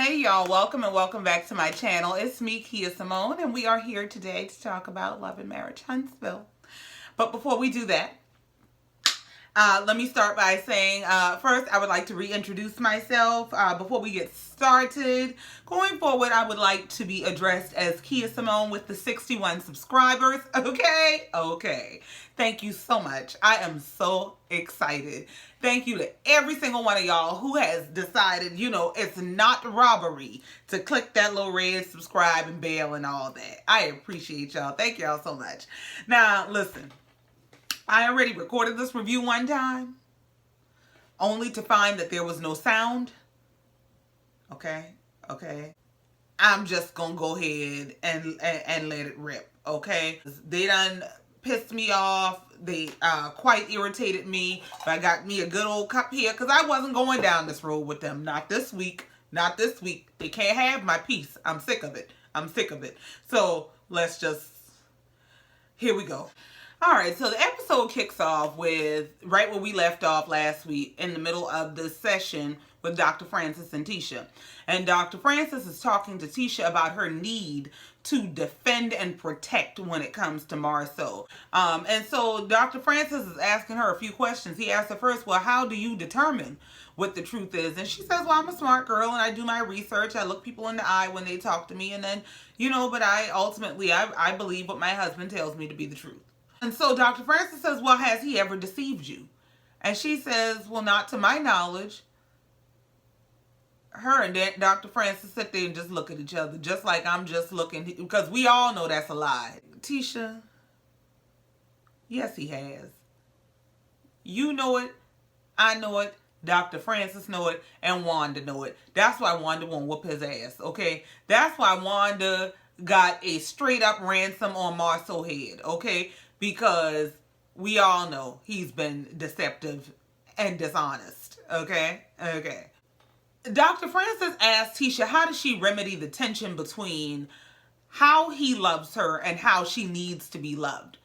Hey y'all, welcome and welcome back to my channel. It's me, Kia Simone, and we are here today to talk about Love and Marriage Huntsville. But before we do that, let me start by saying, first, I would like to reintroduce myself before we get started. Going forward, I would like to be addressed as Kia Simone with the 61 subscribers. Okay. Thank you so much. I am so excited. Thank you to every single one of y'all who has decided, it's not robbery to click that little red subscribe and bell and all that. I appreciate y'all. Thank y'all so much. Now, listen. I already recorded this review one time, only to find that there was no sound. Okay. I'm just gonna go ahead and let it rip. Okay. They done pissed me off. They quite irritated me. But I got me a good old cup here because I wasn't going down this road with them. Not this week. Not this week. They can't have my peace. I'm sick of it. So let's just, here we go. All right, so the episode kicks off with right where we left off last week in the middle of this session with Dr. Francis and Tisha. And Dr. Francis is talking to Tisha about her need to defend and protect when it comes to Marceau. And so Dr. Francis is asking her a few questions. He asked her first, well, how do you determine what the truth is? And she says, well, I'm a smart girl and I do my research. I look people in the eye when they talk to me. And then, but I believe what my husband tells me to be the truth. And so Dr. Francis says, well, has he ever deceived you? And she says, well, not to my knowledge. Her and Dr. Francis sit there and just look at each other, just like I'm just looking, because we all know that's a lie. Tisha, yes, he has. You know it. I know it. Dr. Francis know it. And Wanda know it. That's why Wanda won't whoop his ass, okay? That's why Wanda got a straight up ransom on Marceau's head, okay? Because we all know he's been deceptive and dishonest. Okay. Dr. Francis asked Tisha, how does she remedy the tension between how he loves her and how she needs to be loved?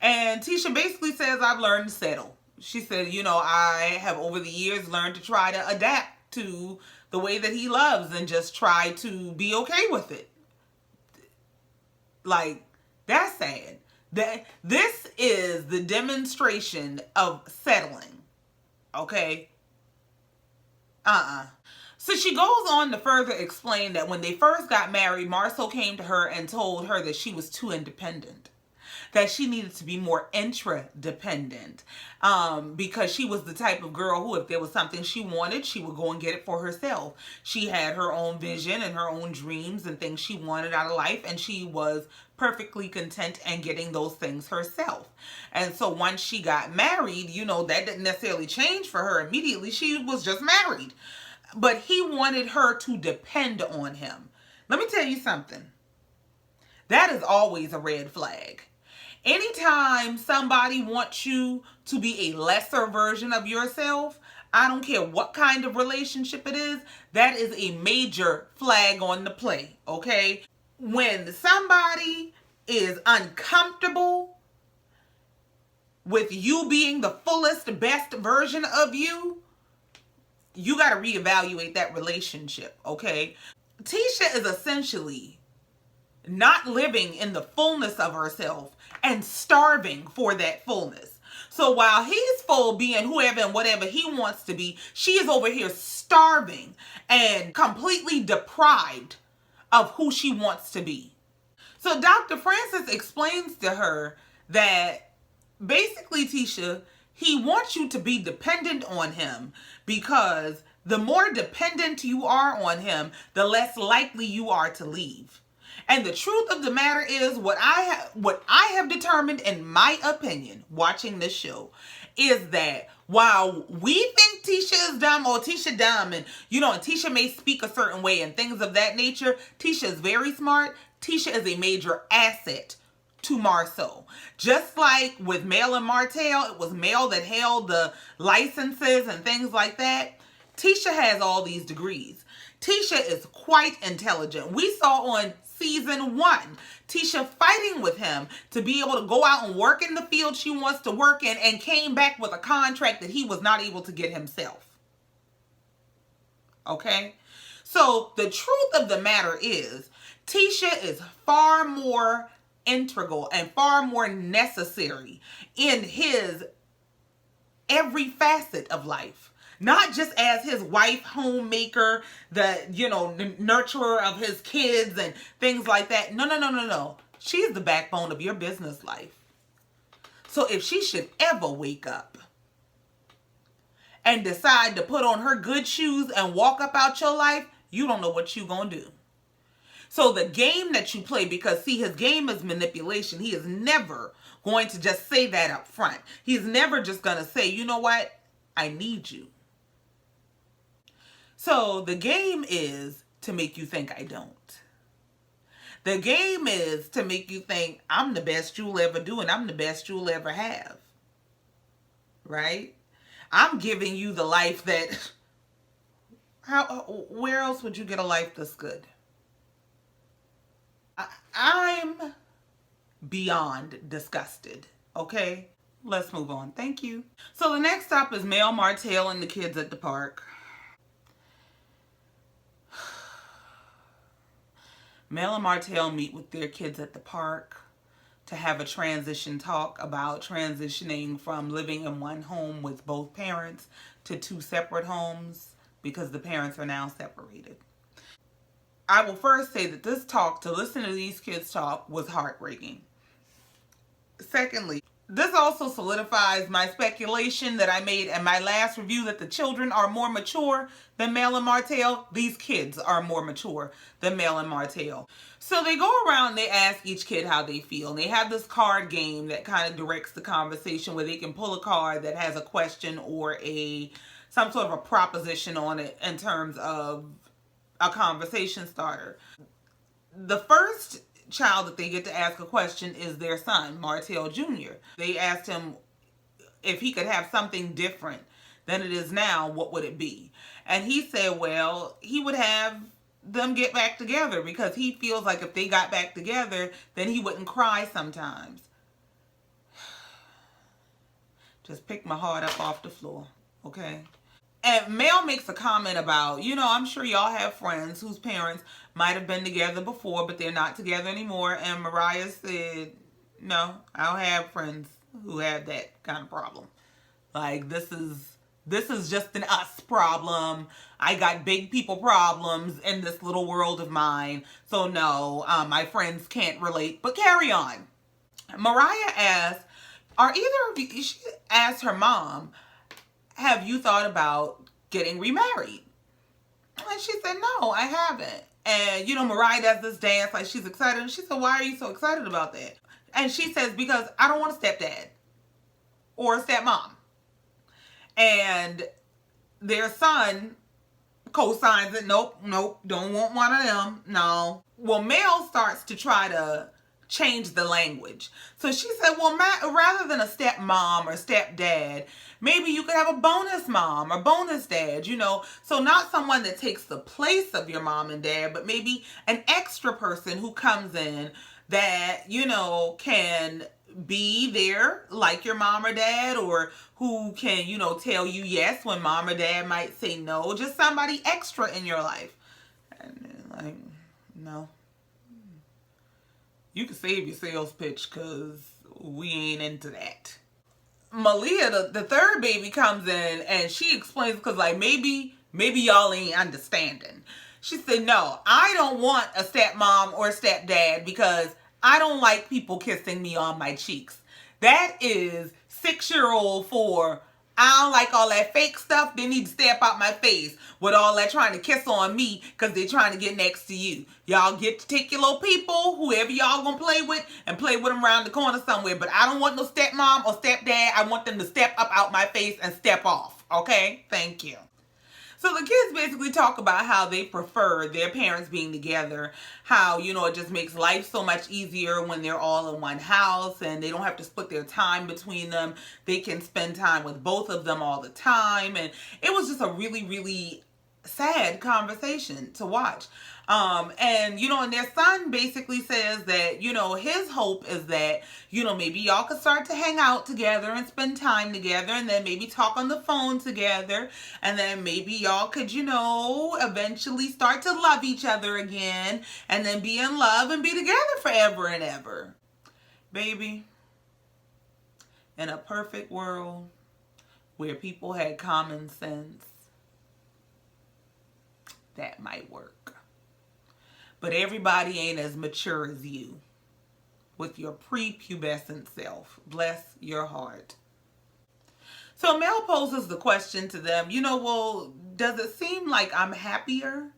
And Tisha basically says, I've learned to settle. She said, I have over the years learned to try to adapt to the way that he loves and just try to be okay with it. Like, that's sad. This is the demonstration of settling. Okay? So she goes on to further explain that when they first got married, Marceau came to her and told her that she was too independent. That she needed to be more intradependent. Because she was the type of girl who, if there was something she wanted, she would go and get it for herself. She had her own vision and her own dreams and things she wanted out of life, and she was perfectly content and getting those things herself. And so once she got married, that didn't necessarily change for her immediately. She was just married. But he wanted her to depend on him. Let me tell you something. That is always a red flag. Anytime somebody wants you to be a lesser version of yourself, I don't care what kind of relationship it is, that is a major flag on the play, okay? When somebody is uncomfortable with you being the fullest, best version of you, you got to reevaluate that relationship, okay? Tisha is essentially not living in the fullness of herself and starving for that fullness. So while he's full, being whoever and whatever he wants to be, she is over here starving and completely deprived of who she wants to be. So Dr. Francis explains to her that basically, Tisha, he wants you to be dependent on him, because the more dependent you are on him, the less likely you are to leave. And the truth of the matter is, what I have determined, in my opinion, watching this show, is that while we think Tisha is dumb, or Tisha dumb, and and Tisha may speak a certain way and things of that nature, Tisha is very smart. Tisha is a major asset to Marceau. Just like with Mel and Martell, it was Mel that held the licenses and things like that. Tisha has all these degrees. Tisha is quite intelligent. We saw on season 1, Tisha fighting with him to be able to go out and work in the field she wants to work in, and came back with a contract that he was not able to get himself. Okay? So the truth of the matter is, Tisha is far more integral and far more necessary in his every facet of life. Not just as his wife, homemaker, the, nurturer of his kids and things like that. No, no, no, no, no. She's the backbone of your business life. So if she should ever wake up and decide to put on her good shoes and walk up out your life, you don't know what you gonna do. So the game that you play, because see, his game is manipulation. He is never going to just say that up front. He's never just gonna say, you know what? I need you. So the game is to make you think I don't. The game is to make you think I'm the best you'll ever do and I'm the best you'll ever have. Right? I'm giving you the life that... where else would you get a life this good? I'm beyond disgusted. Okay? Let's move on. Thank you. So the next stop is Mel, Martell, and the kids at the park. Mel and Martell meet with their kids at the park to have a transition talk about transitioning from living in one home with both parents to two separate homes because the parents are now separated. I will first say that this talk, to listen to these kids talk, was heartbreaking. Secondly, this also solidifies my speculation that I made in my last review that the children are more mature than Mel and Martell. These kids are more mature than Mel and Martell. So they go around, they ask each kid how they feel. And they have this card game that kind of directs the conversation where they can pull a card that has a question or some sort of a proposition on it in terms of a conversation starter. The first child that they get to ask a question is their son, Martell Jr. They asked him if he could have something different than it is now, what would it be? And he said, well, he would have them get back together because he feels like if they got back together, then he wouldn't cry sometimes. Just pick my heart up off the floor, okay? And Mel makes a comment about, I'm sure y'all have friends whose parents might have been together before, but they're not together anymore. And Mariah said, no, I don't have friends who have that kind of problem. Like, this is just an us problem. I got big people problems in this little world of mine. So no, my friends can't relate, but carry on. Mariah asked, she asked her mom, have you thought about getting remarried? And she said, no, I haven't. And, Mariah does this dance like she's excited. And she said, why are you so excited about that? And she says, because I don't want a stepdad or a stepmom. And their son co-signs it. Nope, don't want one of them. No. Well, Mel starts to try to change the language. So she said, well, rather than a stepmom or stepdad, maybe you could have a bonus mom or bonus dad, So not someone that takes the place of your mom and dad, but maybe an extra person who comes in that, can be there like your mom or dad, or who can, tell you yes when mom or dad might say no. Just somebody extra in your life. And no. You can save your sales pitch because we ain't into that. Malia, the third baby, comes in and she explains because maybe y'all ain't understanding. She said, no, I don't want a stepmom or stepdad because I don't like people kissing me on my cheeks. That is 6-year-old for, I don't like all that fake stuff. They need to stay up out my face with all that trying to kiss on me because they're trying to get next to you. Y'all get to take your little people, whoever y'all gonna play with, and play with them around the corner somewhere. But I don't want no stepmom or stepdad. I want them to step up out my face and step off. Okay? Thank you. So the kids basically talk about how they prefer their parents being together, how, it just makes life so much easier when they're all in one house and they don't have to split their time between them. They can spend time with both of them all the time. And it was just a really, really sad conversation to watch. And and their son basically says that, his hope is that, maybe y'all could start to hang out together and spend time together, and then maybe talk on the phone together, and then maybe y'all could, eventually start to love each other again, and then be in love and be together forever and ever. Baby, in a perfect world where people had common sense, that might work. But everybody ain't as mature as you with your prepubescent self. Bless your heart. So Mel poses the question to them, well, does it seem like I'm happier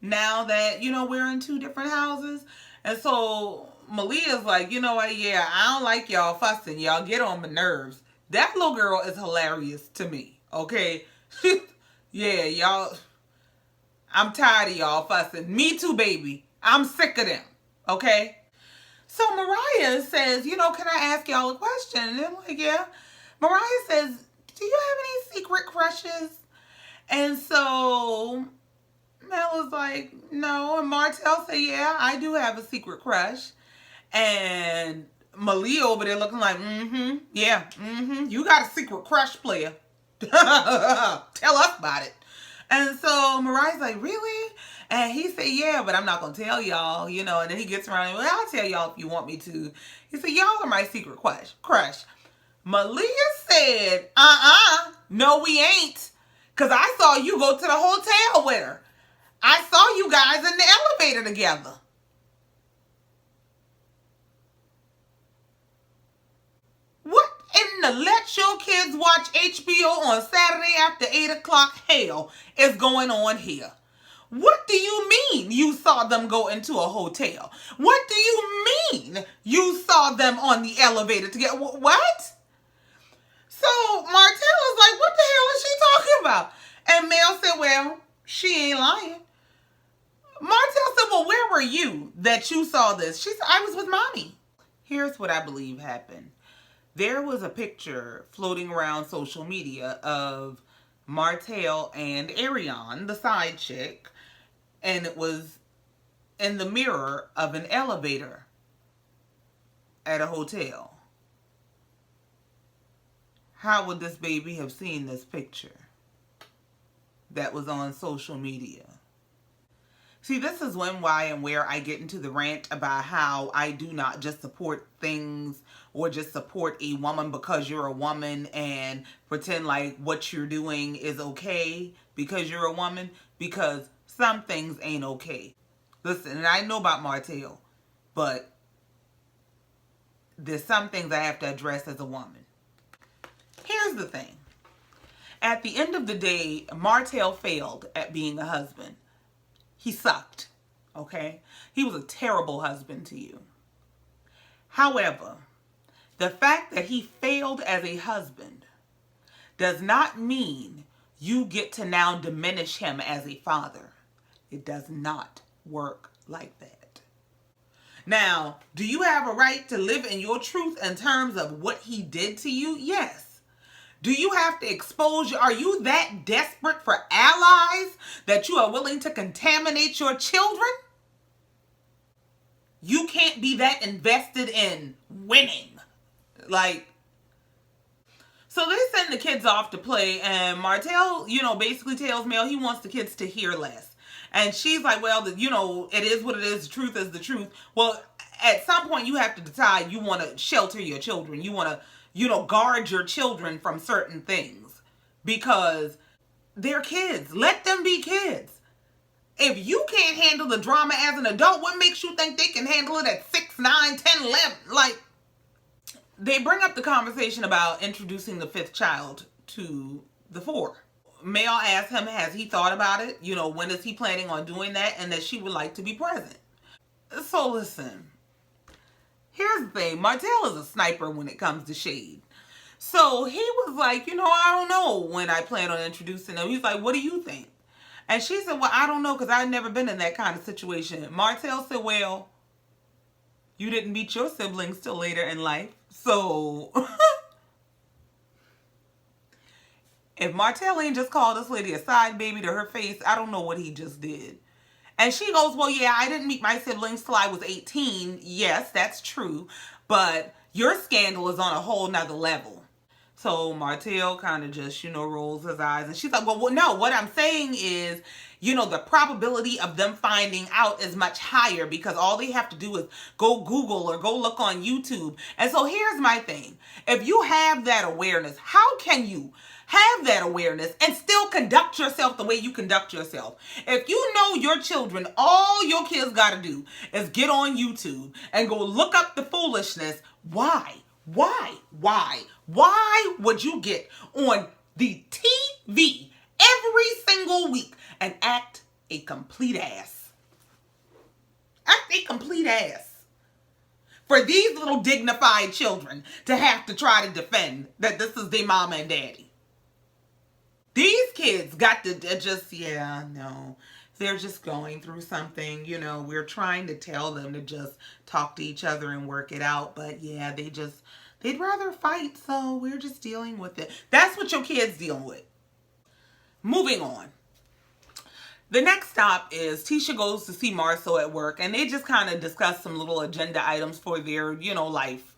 now that, we're in two different houses? And so Malia's like, you know what, yeah, I don't like y'all fussing. Y'all get on my nerves. That little girl is hilarious to me, okay? Yeah, y'all... I'm tired of y'all fussing. Me too, baby. I'm sick of them. Okay? So Mariah says, can I ask y'all a question? And they're like, yeah. Mariah says, do you have any secret crushes? And so Mel is like, no. And Martell said, yeah, I do have a secret crush. And Malia over there looking like, yeah, you got a secret crush, player. Tell us about it. And so Mariah's like, really? And he said, yeah, but I'm not going to tell y'all, And then he gets around and, well, I'll tell y'all if you want me to. He said, y'all are my secret crush. Malia said, no, we ain't. Because I saw you go to the hotel with her. I saw you guys in the elevator together. What in the let your kids watch HBO on Saturday after 8 o'clock hell is going on here? What do you mean you saw them go into a hotel? What do you mean you saw them on the elevator together? What? So Martell is like, what the hell is she talking about? And Mel said, well, she ain't lying. Martell said, well, where were you that you saw this? She said, I was with mommy. Here's what I believe happened. There was a picture floating around social media of Martell and Ariane, the side chick, and it was in the mirror of an elevator at a hotel. How would this baby have seen this picture that was on social media? See, this is when, why, and where I get into the rant about how I do not just support things or just support a woman because you're a woman and pretend like what you're doing is okay because you're a woman, because some things ain't okay. Listen, and I know about Martell, but there's some things I have to address as a woman. Here's the thing. At the end of the day, Martell failed at being a husband. He sucked, okay? He was a terrible husband to you. However, the fact that he failed as a husband does not mean you get to now diminish him as a father. It does not work like that. Now, do you have a right to live in your truth in terms of what he did to you? Yes. Do you have to expose? Are you that desperate for allies that you are willing to contaminate your children? You can't be that invested in winning. So they send the kids off to play, and Martell, basically tells Mel he wants the kids to hear less. And she's like, well, it is what it is. The truth is the truth. Well, at some point you have to decide you want to shelter your children. You want to guard your children from certain things because they're kids. Let them be kids. If you can't handle the drama as an adult, what makes you think they can handle it at 6, 9, 10, 11? They bring up the conversation about introducing the 5th child to the 4. Mel asks him, has he thought about it? When is he planning on doing that? And that she would like to be present. So listen. Here's the thing. Martell is a sniper when it comes to shade. So he was like, I don't know when I plan on introducing them. He's like, what do you think? And she said, well, I don't know because I've never been in that kind of situation. Martell said, well, you didn't meet your siblings till later in life. So If Martell ain't just called this lady a side baby to her face, I don't know what he just did. And she goes, well, yeah, I didn't meet my siblings till I was 18. Yes, that's true. But your scandal is on a whole nother level. So Martell kind of just, rolls his eyes. And she's like, well, no, what I'm saying is, the probability of them finding out is much higher because all they have to do is go Google or go look on YouTube. And so here's my thing. If you have that awareness, how can you have that awareness and still conduct yourself the way you conduct yourself? If you know your children, all your kids got to do is get on YouTube and go look up the foolishness. Why would you get on the TV every single week and act a complete ass? Act a complete ass. For these little dignified children to have to try to defend that this is their mama and daddy. These kids got to just, they're just going through something. We're trying to tell them to just talk to each other and work it out. But yeah, they'd rather fight. So we're just dealing with it. That's what your kids dealing with. Moving on. The next stop is Tisha goes to see Marcel at work, and they just kind of discuss some little agenda items for their, life.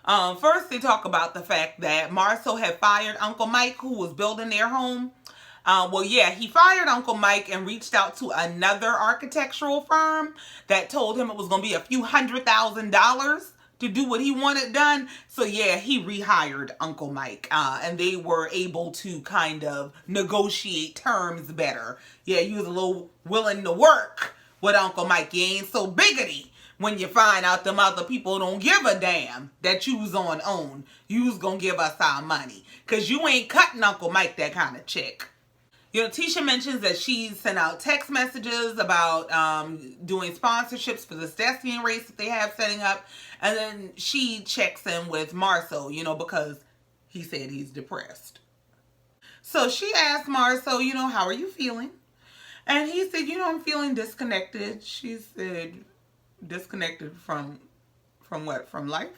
First, they talk about the fact that Marcel had fired Uncle Mike, who was building their home. He fired Uncle Mike and reached out to another architectural firm that told him it was going to be a few $100,000 to do what he wanted done. So yeah, he rehired Uncle Mike, and they were able to kind of negotiate terms better. Yeah, you was a little willing to work with Uncle Mike. You ain't so biggity when you find out them other people don't give a damn that you was on own. You was gonna give us our money, cause you ain't cutting Uncle Mike that kind of check. Tisha mentions that she sent out text messages about doing sponsorships for this Destiny race that they have setting up. And then she checks in with Marcel, because he said he's depressed. So she asked Marcel, how are you feeling? And he said, I'm feeling disconnected. She said, disconnected from what? From life?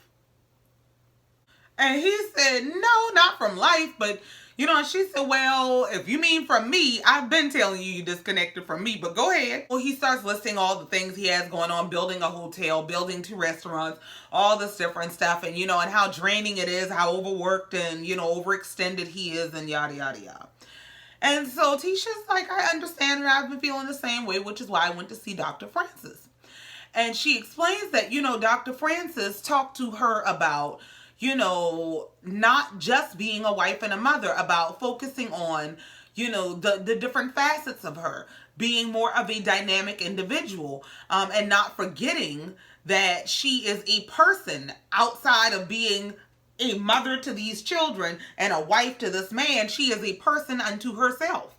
And he said, no, not from life, but and she said, well, if you mean from me, I've been telling you you're disconnected from me, but go ahead. Well, he starts listing all the things he has going on, building a hotel, building 2 restaurants, all this different stuff, and, and how draining it is, how overworked and, overextended he is, and yada, yada, yada. And so Tisha's like, I understand, and I've been feeling the same way, which is why I went to see Dr. Francis. And she explains that, Dr. Francis talked to her about, not just being a wife and a mother, about focusing on, the different facets of her, being more of a dynamic individual, and not forgetting that she is a person outside of being a mother to these children and a wife to this man. She is a person unto herself.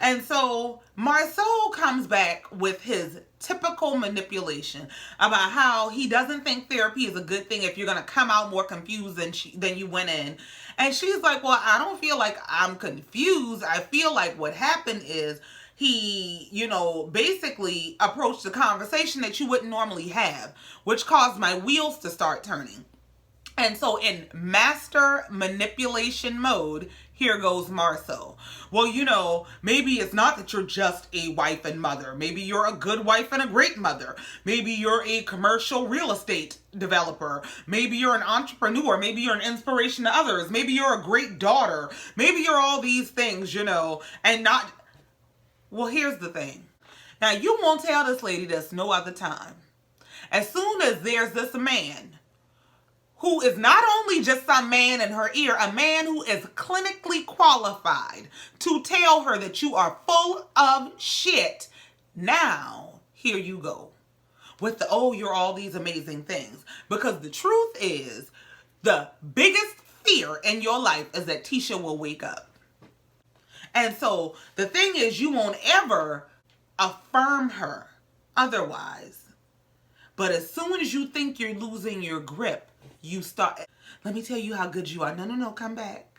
And so Marcel comes back with his typical manipulation about how he doesn't think therapy is a good thing if you're going to come out more confused than you went in. And she's like, well, I don't feel like I'm confused. I feel like what happened is he, basically approached the conversation that you wouldn't normally have, which caused my wheels to start turning. And so in master manipulation mode, here goes Marcel. Well, maybe it's not that you're just a wife and mother. Maybe you're a good wife and a great mother. Maybe you're a commercial real estate developer. Maybe you're an entrepreneur. Maybe you're an inspiration to others. Maybe you're a great daughter. Maybe you're all these things, and not... Well, here's the thing. Now, you won't tell this lady this no other time. As soon as there's this man who is not only just some man in her ear, a man who is clinically qualified to tell her that you are full of shit. Now, here you go with you're all these amazing things. Because the truth is, the biggest fear in your life is that Tisha will wake up. And so the thing is, you won't ever affirm her otherwise. But as soon as you think you're losing your grip, you start, let me tell you how good you are. No, come back.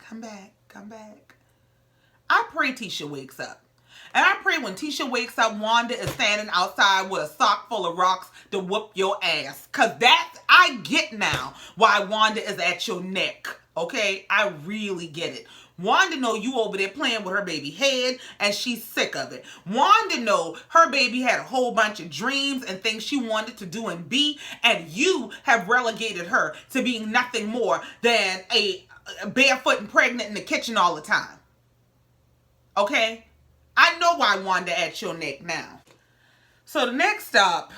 I pray Tisha wakes up. And I pray when Tisha wakes up, Wanda is standing outside with a sock full of rocks to whoop your ass. Because I get now why Wanda is at your neck. Okay? I really get it. Wanda know you over there playing with her baby head and she's sick of it. Wanda know her baby had a whole bunch of dreams and things she wanted to do and be, and you have relegated her to being nothing more than a barefoot and pregnant in the kitchen all the time. Okay? I know why Wanda at your neck now. So the next stop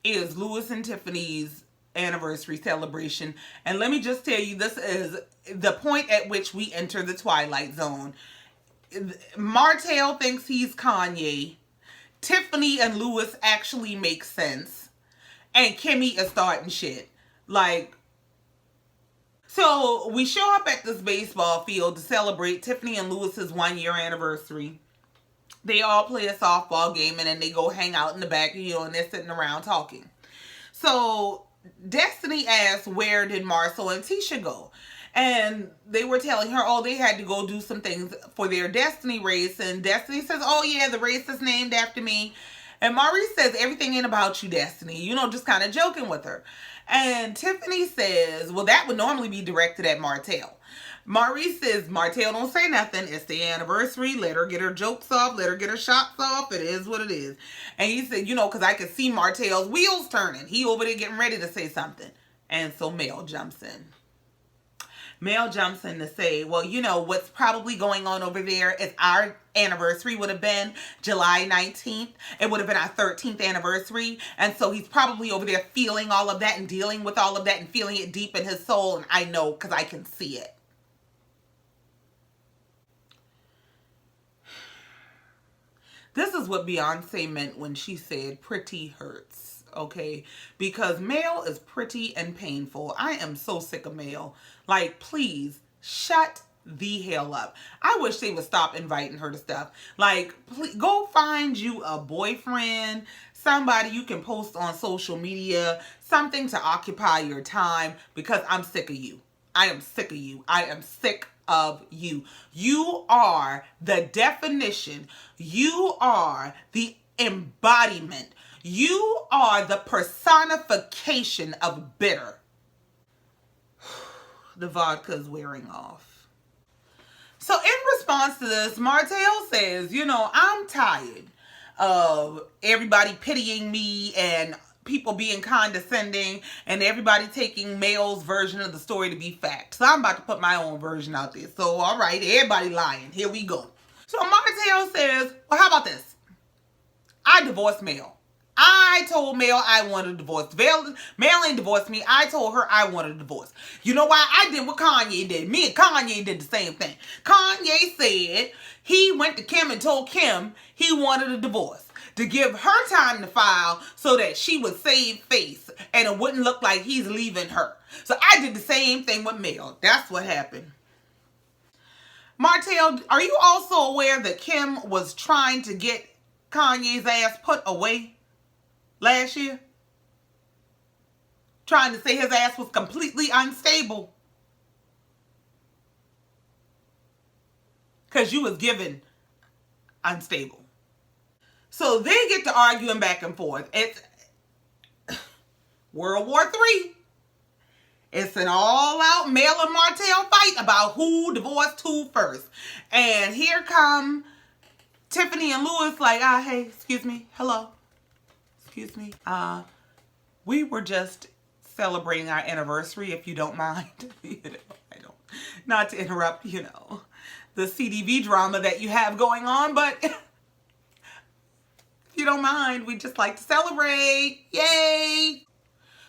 is Louis and Tiffany's anniversary celebration. And let me just tell you, this is the point at which we enter the Twilight Zone. Martell thinks he's Kanye. Tiffany and Louis actually make sense. And Kimmi is starting shit. Like, so we show up at this baseball field to celebrate Tiffany and Louis's 1-year anniversary. They all play a softball game and then they go hang out in the back, and they're sitting around talking. So Destiny asked, where did Marcel and Tisha go? And they were telling her, oh, they had to go do some things for their Destiny race. And Destiny says, oh yeah, the race is named after me. And Maurice says, everything ain't about you, Destiny. Just kind of joking with her. And Tiffany says, well, that would normally be directed at Martell. Maurice says, Martell don't say nothing. It's the anniversary. Let her get her jokes off. Let her get her shots off. It is what it is. And he said, because I could see Martell's wheels turning. He over there getting ready to say something. And so Mel jumps in. Mel jumps in to say, well, what's probably going on over there is our anniversary would have been July 19th. It would have been our 13th anniversary. And so he's probably over there feeling all of that and dealing with all of that and feeling it deep in his soul. And I know because I can see it. This is what Beyonce meant when she said pretty hurts, okay? Because Mel is pretty and painful. I am so sick of Mel. Like, please, shut the hell up. I wish they would stop inviting her to stuff. Like, please, go find you a boyfriend, somebody you can post on social media, something to occupy your time, because I'm sick of you. I am sick of you. I am sick of you. You are the definition. You are the embodiment. You are the personification of bitter. The vodka is wearing off. So in response to this, Martell says, I'm tired of everybody pitying me and people being condescending and everybody taking Mel's version of the story to be fact. So I'm about to put my own version out there. So, all right, everybody lying. Here we go. So Martell says, well, how about this? I divorced Mel. I told Mel I wanted a divorce. Mel ain't divorced me. I told her I wanted a divorce. You know why? I did what Kanye did. Me and Kanye did the same thing. Kanye said he went to Kim and told Kim he wanted a divorce to give her time to file so that she would save face and it wouldn't look like he's leaving her. So I did the same thing with Mel. That's what happened. Martell, are you also aware that Kim was trying to get Kanye's ass put away last year? Trying to say his ass was completely unstable. Because you was given unstable. So they get to arguing back and forth. It's World War III. It's an all-out Mel and Martell fight about who divorced who first. And here come Tiffany and Louis like, hey, excuse me, hello. Excuse me. We were just celebrating our anniversary, if you don't mind. I don't, not to interrupt, the CDV drama that you have going on, but if you don't mind, we just like to celebrate. Yay!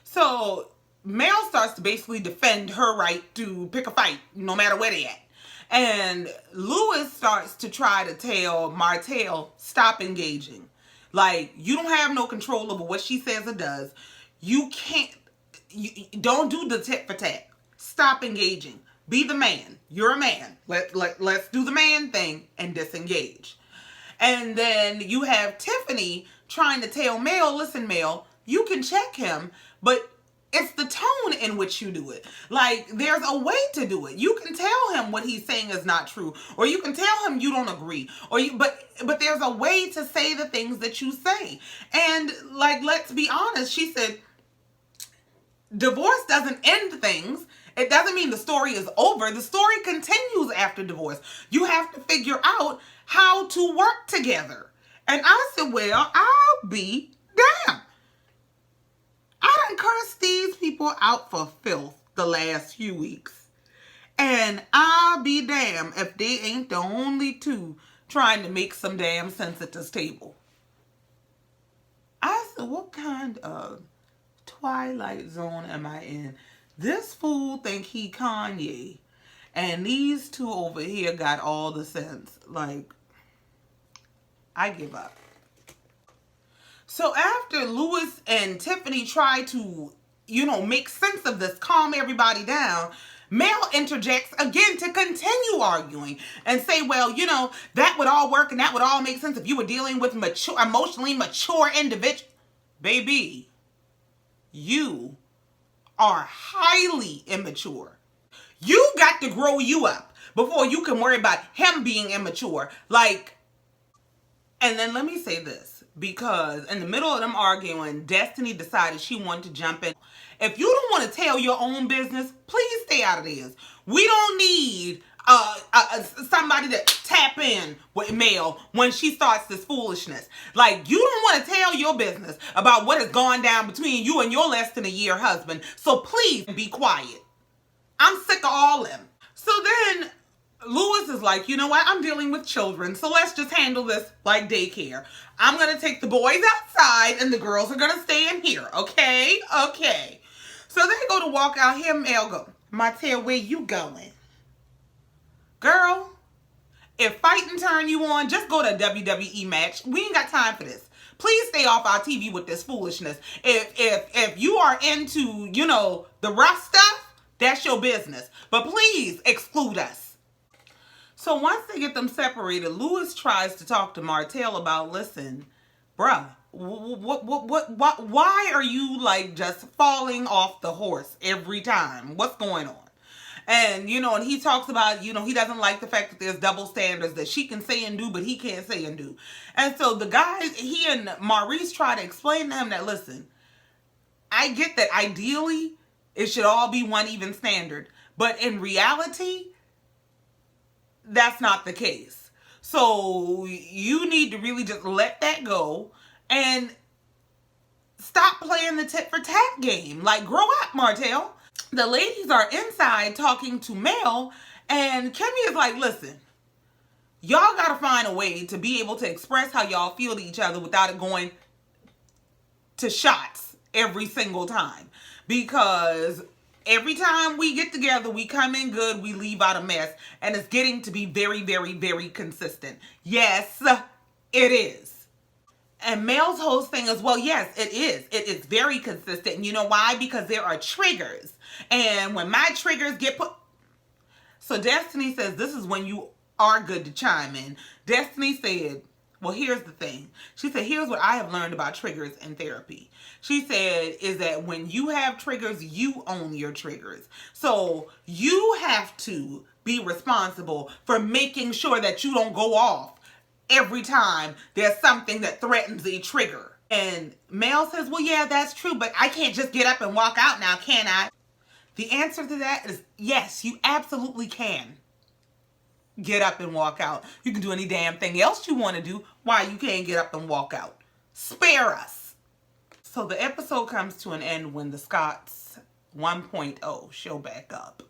So Mel starts to basically defend her right to pick a fight, no matter where they at. And Louis starts to try to tell Martell, stop engaging. Like, you don't have no control over what she says or does. You can't, don't do the tit for tat. Stop engaging. Be the man. You're a man. Let's do the man thing and disengage. And then you have Tiffany trying to tell Mel, listen, Mel, you can check him, but it's the tone in which you do it. Like, there's a way to do it. You can tell him what he's saying is not true, or you can tell him you don't agree, but there's a way to say the things that you say. And like, let's be honest, she said, divorce doesn't end things. It doesn't mean the story is over. The story continues after divorce. You have to figure out how to work together. And I said, well, I'll be damned. I done cursed these people out for filth the last few weeks. And I'll be damned if they ain't the only two trying to make some damn sense at this table. I said, what kind of twilight zone am I in? This fool think he Kanye, and these two over here got all the sense. Like, I give up. So after Louis and Tiffany try to, make sense of this, calm everybody down, Mel interjects again to continue arguing and say, well, that would all work and that would all make sense if you were dealing with emotionally mature individuals. Baby, you are highly immature. You got to grow you up before you can worry about him being immature. And then let me say this, because in the middle of them arguing, Destiny decided she wanted to jump in. If you don't want to tell your own business, please stay out of this. We don't need somebody to tap in with Mel when she starts this foolishness. Like, you don't want to tell your business about what has gone down between you and your less than a year husband. So please be quiet. I'm sick of all them. So then Louis is like, you know what? I'm dealing with children, so let's just handle this like daycare. I'm going to take the boys outside and the girls are going to stay in here. Okay? Okay. So they go to walk out. Him, Mel go, Martell, where you going? Girl, if fighting turn you on, just go to a WWE match. We ain't got time for this. Please stay off our TV with this foolishness. If you are into, the rough stuff, that's your business. But please exclude us. So once they get them separated, Louis tries to talk to Martell about, listen, bruh, why are you just falling off the horse every time? What's going on? And, and he talks about, he doesn't like the fact that there's double standards, that she can say and do, but he can't say and do. And so the guys, he and Maurice try to explain to him that, listen, I get that ideally it should all be one even standard, but in reality, that's not the case. So you need to really just let that go and stop playing the tit for tat game. Grow up, Martell. The ladies are inside talking to Mel, and Kimmi is like, listen, y'all got to find a way to be able to express how y'all feel to each other without it going to shots every single time. Because every time we get together, we come in good, we leave out a mess, and it's getting to be very, very, very consistent. Yes, it is. And Mel's whole thing is, well, yes, it is. It is very consistent. And you know why? Because there are triggers. And when my triggers get put... So Destiny says this is when you are good to chime in. Destiny said, well, here's the thing. She said, here's what I have learned about triggers in therapy. She said, is that when you have triggers, you own your triggers. So you have to be responsible for making sure that you don't go off every time there's something that threatens a trigger. And Mel says, well, yeah, that's true, but I can't just get up and walk out now, can I? The answer to that is yes, you absolutely can get up and walk out. You can do any damn thing else you want to do. Why you can't get up and walk out? Spare us. So the episode comes to an end when the Scotts 1.0 show back up.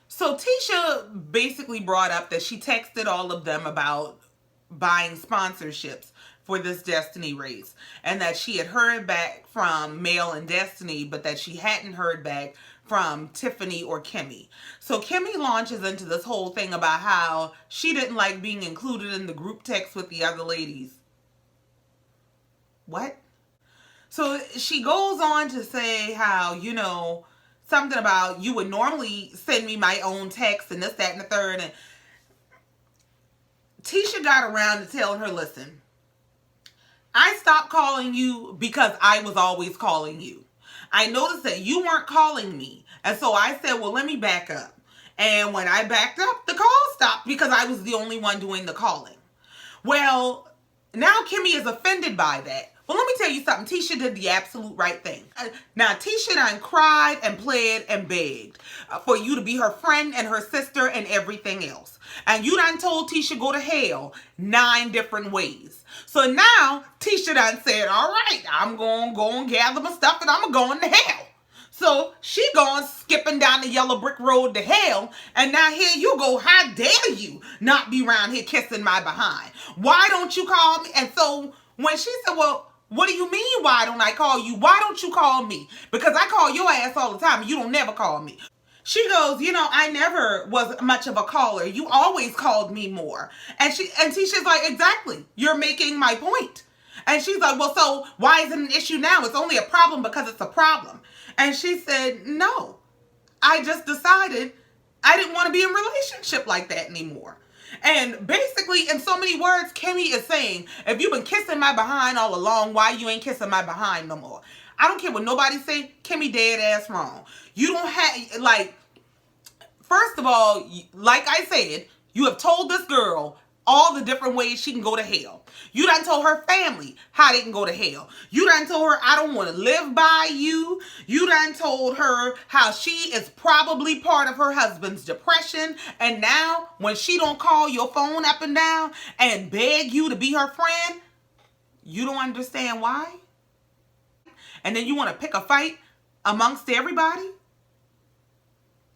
So Tisha basically brought up that she texted all of them about buying sponsorships for this Destiny race, and that she had heard back from Mel and Destiny, but that she hadn't heard back from Tiffany or Kimmi. So Kimmi launches into this whole thing about how she didn't like being included in the group text with the other ladies. What? So she goes on to say how, something about you would normally send me my own text and this, that, and the third. And Tisha got around to telling her, listen, I stopped calling you because I was always calling you. I noticed that you weren't calling me. And so I said, well, let me back up. And when I backed up, the call stopped because I was the only one doing the calling. Well, now Kimmi is offended by that. Well, let me tell you something. Tisha did the absolute right thing. Now, Tisha done cried and pled and begged for you to be her friend and her sister and everything else. And you done told Tisha go to hell 9 different ways. So now, Tisha done said, all right, I'm going to go and gather my stuff and I'm going to hell. So she going skipping down the yellow brick road to hell. And now here you go. How dare you not be around here kissing my behind? Why don't you call me? And so when she said, well, what do you mean, why don't I call you? Why don't you call me? Because I call your ass all the time and you don't never call me. She goes, you know, I never was much of a caller. You always called me more. And Tisha's like, exactly. You're making my point. And she's like, well, so why is it an issue now? It's only a problem because it's a problem. And she said, no, I just decided I didn't want to be in a relationship like that anymore. And basically, in so many words, Kimmy is saying, if you've been kissing my behind all along, why you ain't kissing my behind no more? I don't care what nobody say. Kimmy dead ass wrong. You don't have, like, first of all, like I said, you have told this girl all the different ways she can go to hell. You done told her family how they can go to hell. You done told her, I don't want to live by you. You done told her how she is probably part of her husband's depression. And now when she don't call your phone up and down and beg you to be her friend, you don't understand why? And then you want to pick a fight amongst everybody?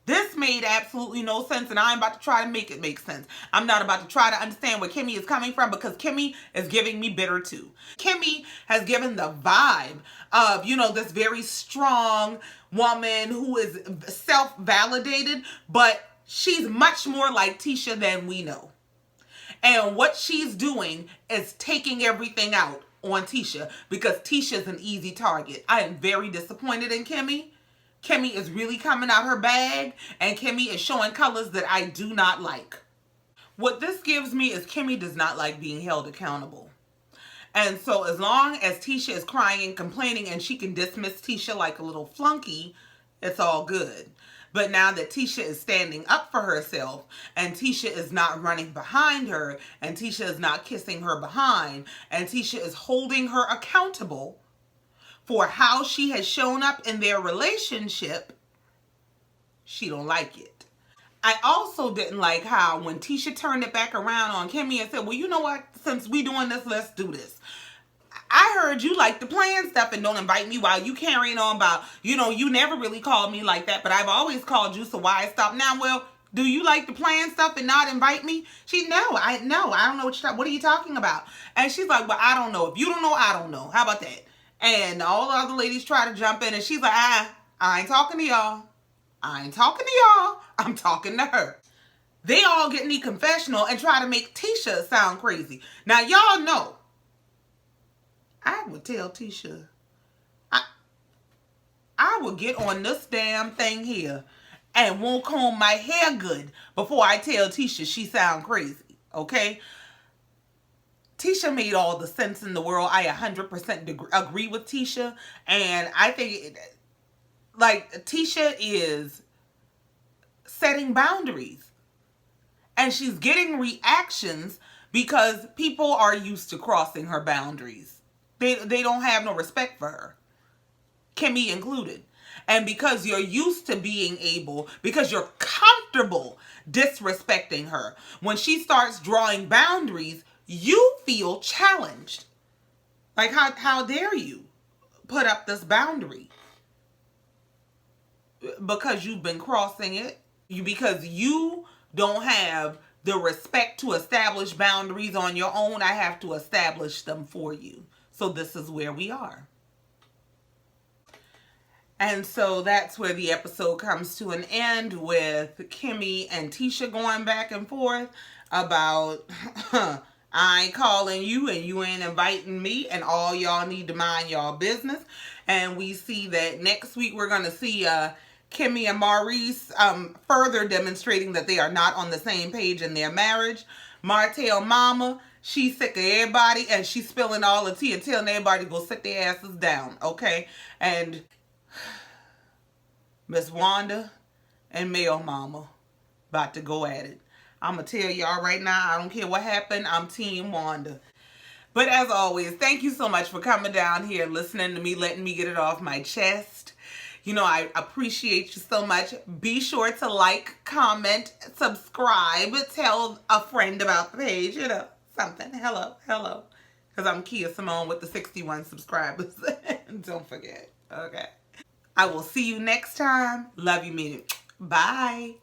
This made absolutely no sense, and I'm about to try to make it make sense. I'm not about to try to understand where Kimmy is coming from because Kimmy is giving me bitter too. Kimmy has given the vibe of, you know, this very strong woman who is self-validated, but she's much more like Tisha than we know. And what she's doing is taking everything out on Tisha because Tisha's an easy target. I am very disappointed in Kimmy. Kimmy is really coming out her bag, and Kimmy is showing colors that I do not like. What this gives me is Kimmy does not like being held accountable. And so as long as Tisha is crying and complaining and she can dismiss Tisha like a little flunky, it's all good. But now that Tisha is standing up for herself and Tisha is not running behind her and Tisha is not kissing her behind and Tisha is holding her accountable for how she has shown up in their relationship, she don't like it. I also didn't like how when Tisha turned it back around on Kimmy and said, well, you know what? Since we doing this, let's do this. I heard you like to plan stuff and don't invite me while you carrying on about, you know, you never really called me like that, but I've always called you, so why stop now? Well, do you like to plan stuff and not invite me? I don't know what are you talking about? And she's like, well, I don't know. If you don't know, I don't know. How about that? And all the other ladies try to jump in and she's like, I ain't talking to y'all. I ain't talking to y'all. I'm talking to her. They all get in the confessional and try to make Tisha sound crazy. Now, y'all know, I would tell Tisha, I would get on this damn thing here and won't comb my hair good before I tell Tisha she sound crazy, okay? Tisha made all the sense in the world. I 100% agree with Tisha. And I think, like, Tisha is setting boundaries. And she's getting reactions because people are used to crossing her boundaries. They don't have no respect for her. Kimmy included. And because you're used to being able, because you're comfortable disrespecting her, when she starts drawing boundaries, you feel challenged. Like, how dare you put up this boundary? Because you've been crossing it. Because you don't have the respect to establish boundaries on your own, I have to establish them for you. So this is where we are. And so that's where the episode comes to an end with Kimmy and Tisha going back and forth about... I ain't calling you and you ain't inviting me and all y'all need to mind y'all business. And we see that next week we're going to see Kimmy and Maurice further demonstrating that they are not on the same page in their marriage. Martell mama, she's sick of everybody and she's spilling all the tea and telling everybody to go sit their asses down, okay? And Miss Wanda and Mail Mama about to go at it. I'm going to tell y'all right now, I don't care what happened, I'm Team Wanda. But as always, thank you so much for coming down here, listening to me, letting me get it off my chest. You know, I appreciate you so much. Be sure to like, comment, subscribe, tell a friend about the page, you know, something. Hello. Because I'm Kia Simone with the 61 subscribers. Don't forget. Okay. I will see you next time. Love you, mean it. Bye.